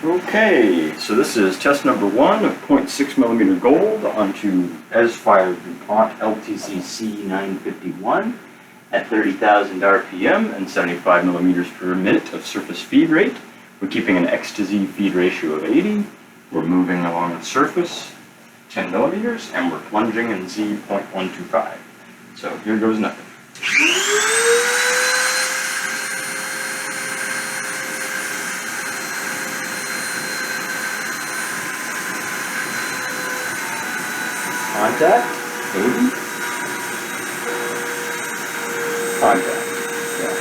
Okay, so this is test number 1 of 0.6mm gold onto as-fired DuPont LTC C951 at 30,000 RPM and 75 millimeters per minute of surface feed rate. We're keeping an X to Z feed ratio of 80. We're moving along the surface 10 millimeters and we're plunging in Z.125. So here goes nothing. Contact, 80. Contact, yeah.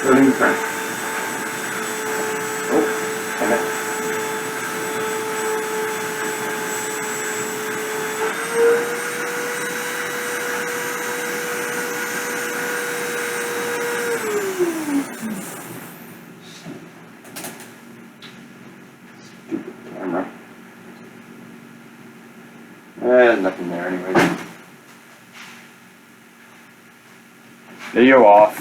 Loading the front. Stupid camera. There's nothing there anyway. Video off.